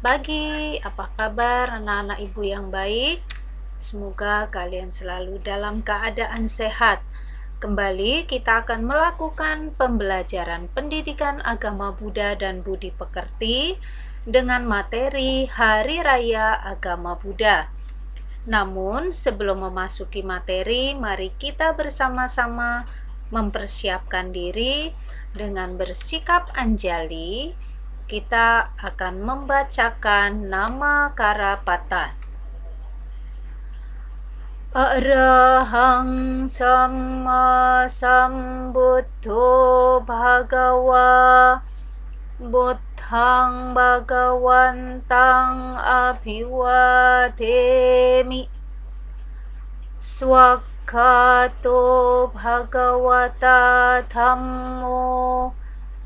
pagi, apa kabar anak-anak ibu yang baik? Semoga kalian selalu dalam keadaan sehat. Kembali kita akan melakukan pembelajaran pendidikan agama Buddha dan Budi Pekerti dengan materi Hari Raya Agama Buddha. Namun sebelum memasuki materi, mari kita bersama-sama mempersiapkan diri dengan bersikap anjali. Kita akan membacakan nama Karapata. Arahang Samma Sambuddho Bhagawa Buddhang Bhagawantang Abhiwademi Swakhato Bhagavata Dhammo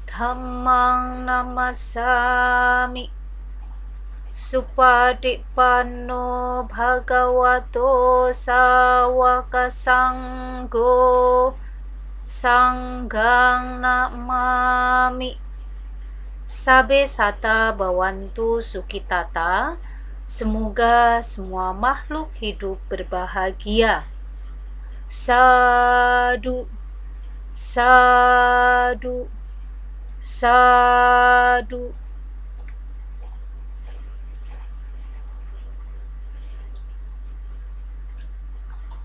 Dhammang Namasami Supadipanno Bhagavato Sawaka Sanggo Sanggang Namami. Sabe sata bawantu sukitata. Semoga semua makhluk hidup berbahagia. Sadu, sadu, sadu.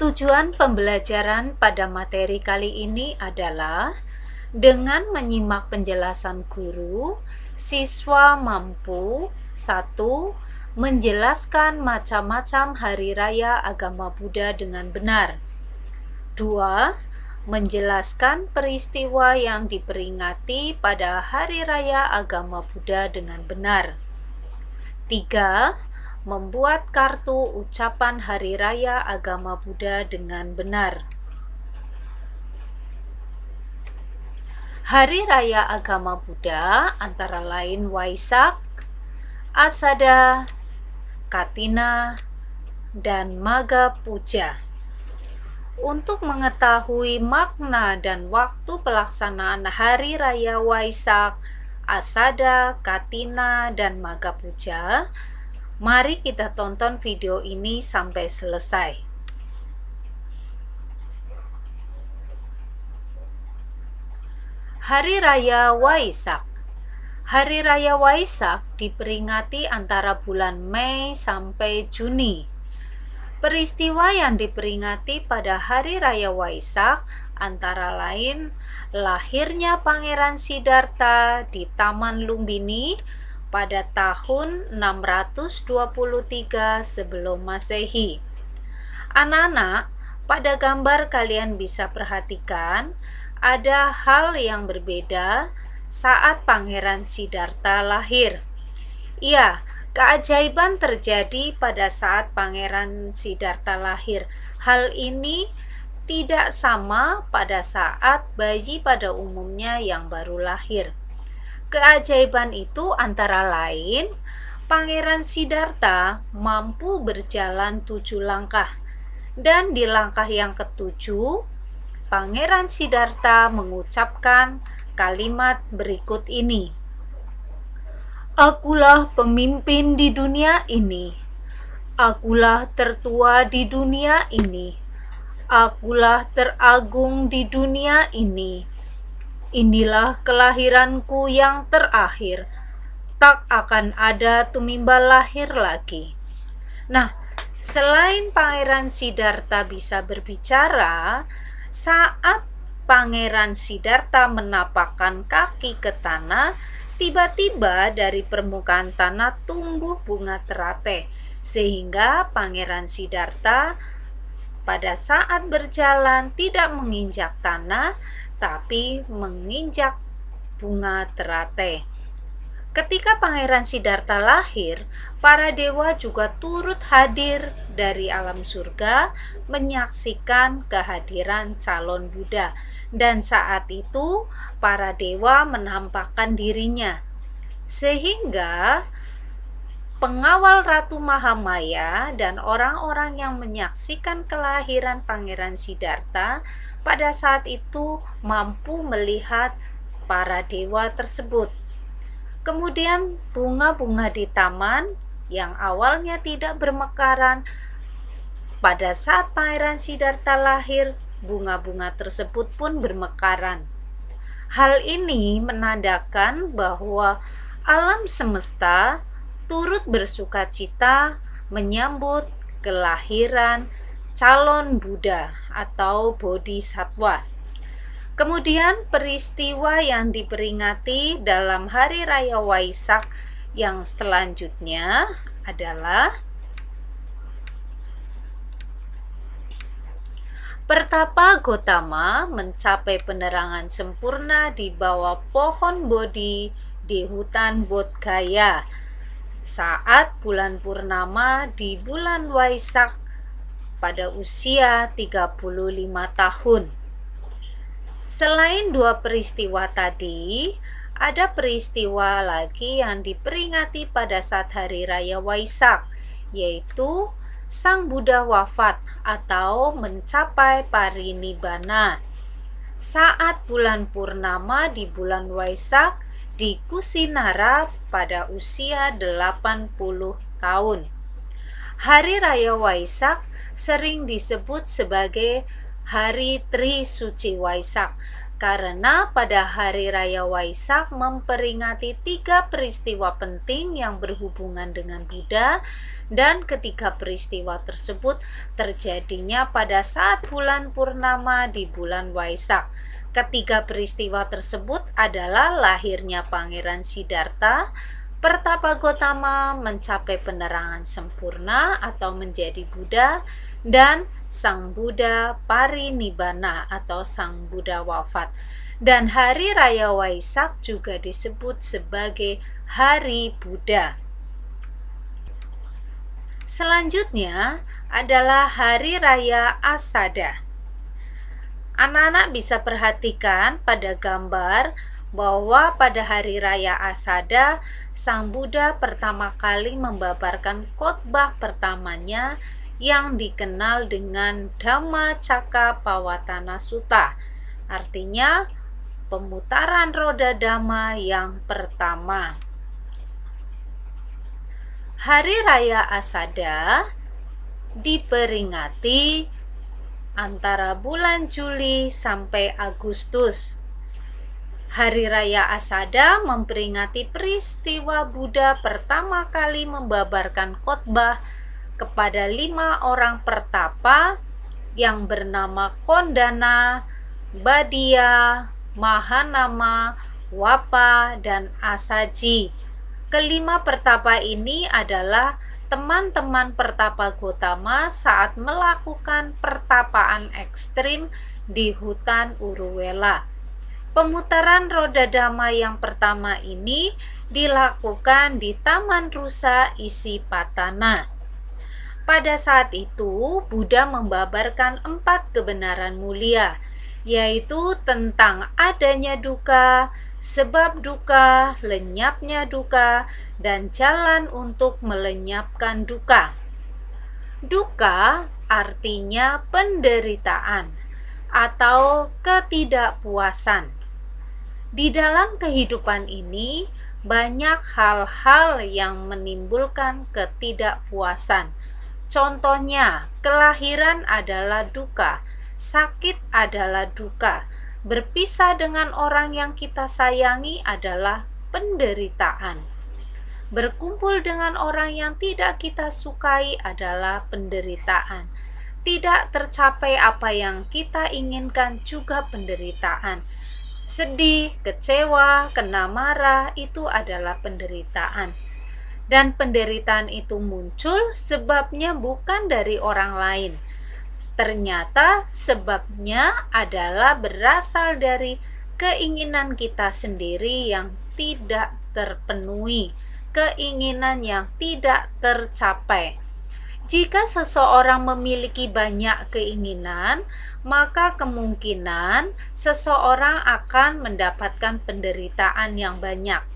Tujuan pembelajaran pada materi kali ini adalah dengan menyimak penjelasan guru, siswa mampu 1. Menjelaskan macam-macam hari raya agama Buddha dengan benar. 2. Menjelaskan peristiwa yang diperingati pada hari raya agama Buddha dengan benar. 3. Membuat kartu ucapan hari raya agama Buddha dengan benar. Hari raya agama Buddha antara lain Waisak, Asada, Katina, dan Magha Puja. Untuk mengetahui makna dan waktu pelaksanaan hari raya Waisak, Asada, Katina, dan Magha Puja, mari kita tonton video ini sampai selesai. Hari Raya Waisak. Hari Raya Waisak diperingati antara bulan Mei sampai Juni. Peristiwa yang diperingati pada Hari Raya Waisak antara lain lahirnya Pangeran Siddhartha di Taman Lumbini pada tahun 623 sebelum Masehi. Anak-anak, pada gambar kalian bisa perhatikan ada hal yang berbeda saat Pangeran Siddhartha lahir. Iya, keajaiban terjadi pada saat Pangeran Siddhartha lahir. Hal ini tidak sama pada saat bayi pada umumnya yang baru lahir. Keajaiban itu antara lain, Pangeran Siddhartha mampu berjalan 7 langkah. Dan di langkah yang ke-7, Pangeran Siddhartha mengucapkan kalimat berikut ini. Akulah pemimpin di dunia ini. Akulah tertua di dunia ini. Akulah teragung di dunia ini. Inilah kelahiranku yang terakhir. Tak akan ada tumimbal lahir lagi. Nah, selain Pangeran Siddhartha bisa berbicara, saat Pangeran Siddhartha menapakkan kaki ke tanah, tiba-tiba dari permukaan tanah tumbuh bunga teratai, sehingga Pangeran Siddhartha pada saat berjalan tidak menginjak tanah, tapi menginjak bunga teratai. Ketika Pangeran Siddhartha lahir, para dewa juga turut hadir dari alam surga menyaksikan kehadiran calon Buddha. Dan saat itu para dewa menampakkan dirinya. Sehingga pengawal Ratu Mahamaya dan orang-orang yang menyaksikan kelahiran Pangeran Siddhartha pada saat itu mampu melihat para dewa tersebut. Kemudian bunga-bunga di taman yang awalnya tidak bermekaran, pada saat Pangeran Siddhartha lahir, bunga-bunga tersebut pun bermekaran. Hal ini menandakan bahwa alam semesta turut bersukacita menyambut kelahiran calon Buddha atau Bodhisattva. Kemudian peristiwa yang diperingati dalam Hari Raya Waisak yang selanjutnya adalah Pertapa Gotama mencapai penerangan sempurna di bawah pohon Bodhi di hutan Bodhgaya saat bulan purnama di bulan Waisak pada usia 35 tahun. Selain dua peristiwa tadi, ada peristiwa lagi yang diperingati pada saat Hari Raya Waisak, yaitu Sang Buddha wafat atau mencapai parinibbana saat bulan purnama di bulan Waisak di Kusinara pada usia 80 tahun. Hari Raya Waisak sering disebut sebagai Hari Trisuci Waisak karena pada Hari Raya Waisak memperingati 3 peristiwa penting yang berhubungan dengan Buddha, dan ketiga peristiwa tersebut terjadinya pada saat bulan purnama di bulan Waisak. Ketiga peristiwa tersebut adalah lahirnya Pangeran Siddhartha, Pertapa Gotama mencapai penerangan sempurna atau menjadi Buddha, dan Sang Buddha parinibbana atau Sang Buddha wafat. Dan Hari Raya Waisak juga disebut sebagai Hari Buddha. Selanjutnya adalah Hari Raya Asada. Anak-anak bisa perhatikan pada gambar bahwa pada Hari Raya Asada, Sang Buddha pertama kali membabarkan khotbah pertamanya yang dikenal dengan Dhammacakkappavattana Sutta, artinya pemutaran roda Dhamma yang pertama. Hari Raya Asada diperingati antara bulan Juli sampai Agustus. Hari Raya Asada memperingati peristiwa Buddha pertama kali membabarkan khotbah kepada 5 orang pertapa yang bernama Kondana, Badia, Mahanama, Wapa, dan Asaji. Kelima pertapa ini adalah teman-teman Pertapa Gotama saat melakukan pertapaan ekstrim di hutan Uruwela. Pemutaran roda Dhamma yang pertama ini dilakukan di Taman Rusa Isipatana. Pada saat itu, Buddha membabarkan 4 kebenaran mulia, yaitu tentang adanya duka, sebab duka, lenyapnya duka, dan jalan untuk melenyapkan duka. Duka artinya penderitaan atau ketidakpuasan. Di dalam kehidupan ini, banyak hal-hal yang menimbulkan ketidakpuasan. Contohnya, kelahiran adalah duka, sakit adalah duka, berpisah dengan orang yang kita sayangi adalah penderitaan. Berkumpul dengan orang yang tidak kita sukai adalah penderitaan. Tidak tercapai apa yang kita inginkan juga penderitaan. Sedih, kecewa, kena marah itu adalah penderitaan. Dan penderitaan itu muncul sebabnya bukan dari orang lain. Ternyata sebabnya adalah berasal dari keinginan kita sendiri yang tidak terpenuhi, keinginan yang tidak tercapai. Jika seseorang memiliki banyak keinginan, maka kemungkinan seseorang akan mendapatkan penderitaan yang banyak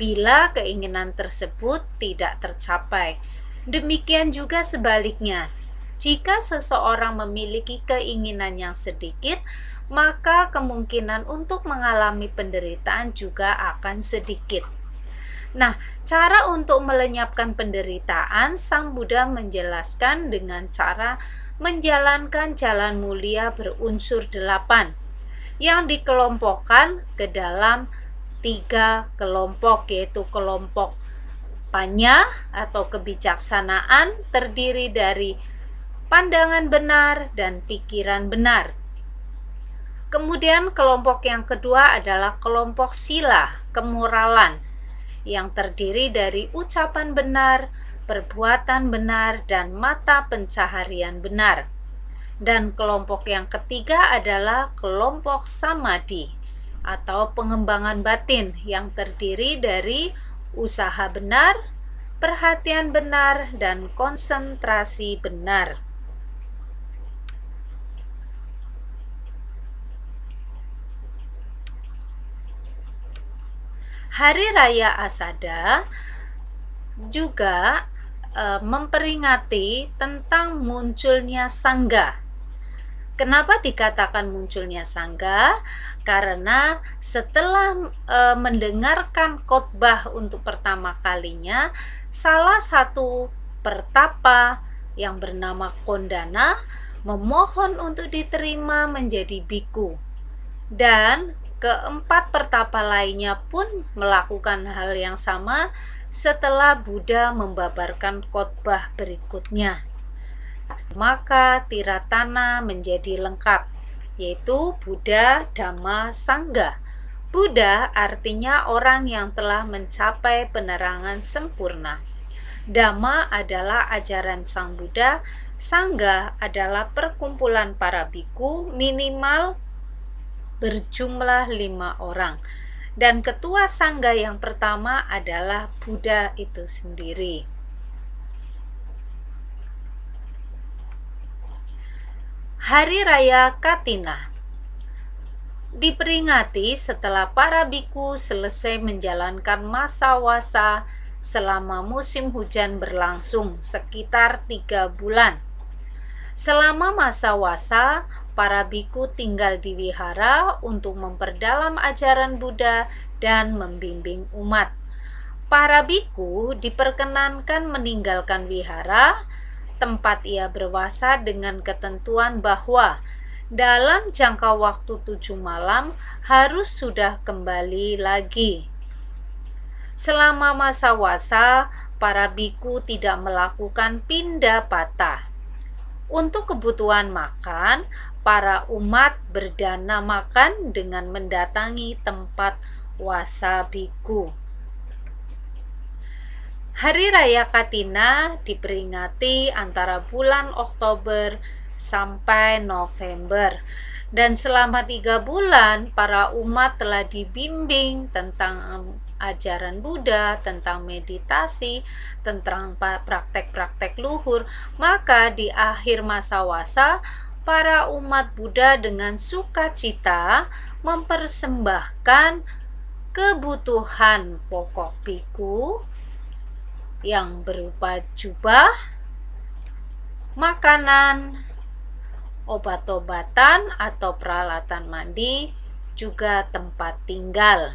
bila keinginan tersebut tidak tercapai. Demikian juga sebaliknya. Jika seseorang memiliki keinginan yang sedikit, maka kemungkinan untuk mengalami penderitaan juga akan sedikit. Nah, cara untuk melenyapkan penderitaan, Sang Buddha menjelaskan dengan cara menjalankan jalan mulia berunsur 8 yang dikelompokkan ke dalam 3 kelompok, yaitu kelompok panya atau kebijaksanaan, terdiri dari pandangan benar dan pikiran benar. Kemudian kelompok yang kedua adalah kelompok sila, kemoralan, yang terdiri dari ucapan benar, perbuatan benar, dan mata pencaharian benar. Dan kelompok yang ketiga adalah kelompok samadhi atau pengembangan batin yang terdiri dari usaha benar, perhatian benar, dan konsentrasi benar. Hari Raya Asada juga memperingati tentang munculnya Sangga. Kenapa dikatakan munculnya Sangga? Karena setelah mendengarkan khotbah untuk pertama kalinya, salah satu pertapa yang bernama Kondana memohon untuk diterima menjadi biku. Dan keempat pertapa lainnya pun melakukan hal yang sama setelah Buddha membabarkan khotbah berikutnya. Maka tiratana menjadi lengkap, yaitu Buddha, Dhamma, Sangga. Buddha artinya orang yang telah mencapai penerangan sempurna. Dhamma adalah ajaran Sang Buddha. Sangga adalah perkumpulan para biku minimal berjumlah 5 orang. Dan ketua Sangga yang pertama adalah Buddha itu sendiri. Hari Raya Katina diperingati setelah para biku selesai menjalankan masa wasa selama musim hujan berlangsung sekitar 3 bulan. Selama masa wasa, para biku tinggal di wihara untuk memperdalam ajaran Buddha dan membimbing umat. Para biku diperkenankan meninggalkan wihara tempat ia berwasa dengan ketentuan bahwa dalam jangka waktu 7 malam harus sudah kembali lagi. Selama masa wasa, para biku tidak melakukan pindah patah. Untuk kebutuhan makan, para umat berdana makan dengan mendatangi tempat wasa biku. Hari Raya Katina diperingati antara bulan Oktober sampai November. Dan selama 3 bulan, para umat telah dibimbing tentang ajaran Buddha, tentang meditasi, tentang praktek-praktek luhur. Maka di akhir masa wasa, para umat Buddha dengan sukacita mempersembahkan kebutuhan pokok biku yang berupa jubah, makanan, obat-obatan atau peralatan mandi, juga tempat tinggal.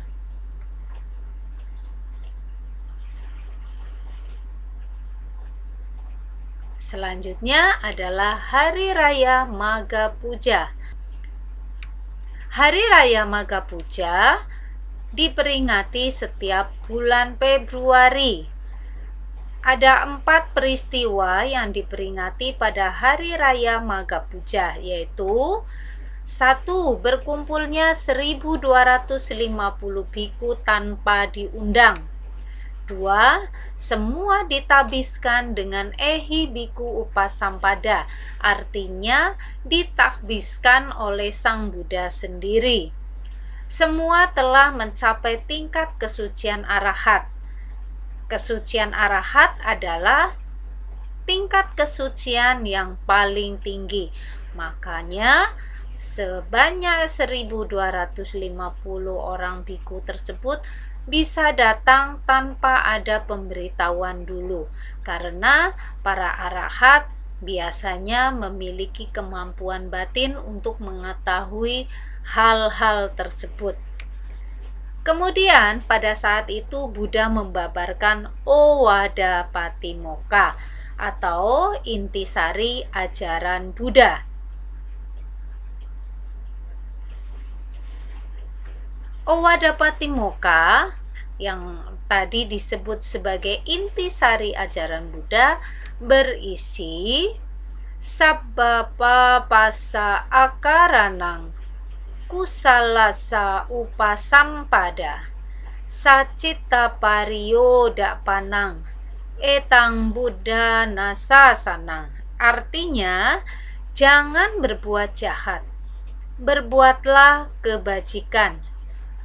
Selanjutnya adalah Hari Raya Magha Puja. Hari Raya Magha Puja diperingati setiap bulan Februari. Ada 4 peristiwa yang diperingati pada Hari Raya Magha Puja, yaitu 1. Berkumpulnya 1250 biku tanpa diundang. 2. Semua ditabiskan dengan ehi biku upasampada, artinya ditakbiskan oleh Sang Buddha sendiri. Semua telah mencapai tingkat kesucian arahat. Kesucian arahat adalah tingkat kesucian yang paling tinggi. Makanya sebanyak 1250 orang biku tersebut bisa datang tanpa ada pemberitahuan dulu, karena para arahat biasanya memiliki kemampuan batin untuk mengetahui hal-hal tersebut. Kemudian pada saat itu Buddha membabarkan Owada Patimokkha atau intisari ajaran Buddha. Owada Patimokkha yang tadi disebut sebagai intisari ajaran Buddha berisi Sabbapa pasa akaranang kusalasa upasampada sacitta pariyoda panang etang Buddha nasasanang. Artinya, jangan berbuat jahat, berbuatlah kebajikan,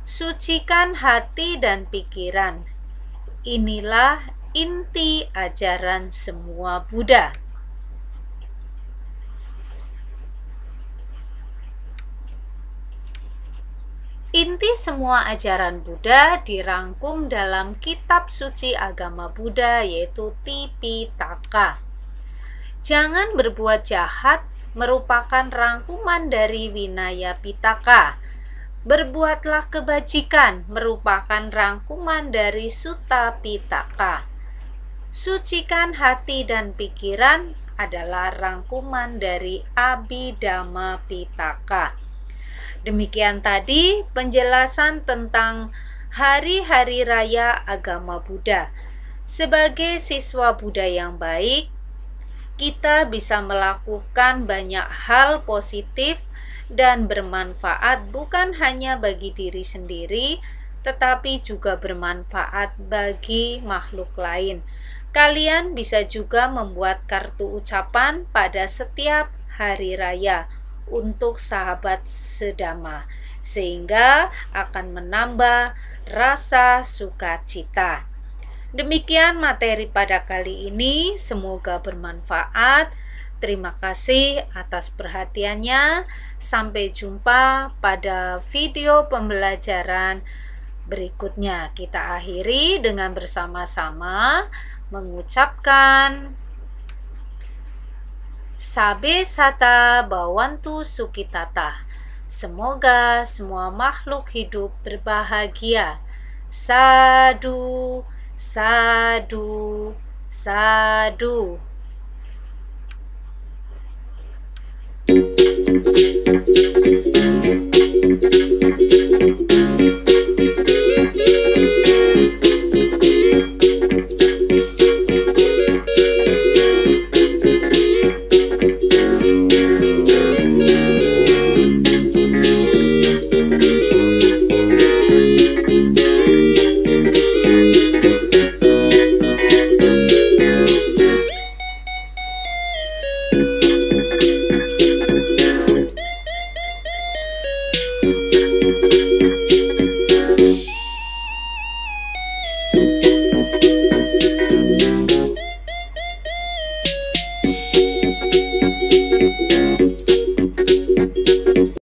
sucikan hati dan pikiran. Inilah inti ajaran semua Buddha. Inti semua ajaran Buddha dirangkum dalam kitab suci agama Buddha, yaitu Tipitaka. Jangan berbuat jahat merupakan rangkuman dari Vinaya Pitaka. Berbuatlah kebajikan merupakan rangkuman dari Sutta Pitaka. Sucikan hati dan pikiran adalah rangkuman dari Abhidhamma Pitaka. Demikian tadi penjelasan tentang hari-hari raya agama Buddha. Sebagai siswa Buddha yang baik, kita bisa melakukan banyak hal positif dan bermanfaat bukan hanya bagi diri sendiri, tetapi juga bermanfaat bagi makhluk lain. Kalian bisa juga membuat kartu ucapan pada setiap hari raya untuk sahabat sedama, sehingga akan menambah rasa sukacita. Demikian materi pada kali ini, semoga bermanfaat. Terima kasih atas perhatiannya. Sampai jumpa pada video pembelajaran berikutnya. Kita akhiri dengan bersama-sama mengucapkan Sabe Sata Bawantu Sukitata. Semoga semua makhluk hidup berbahagia. Sadu, sadu, sadu.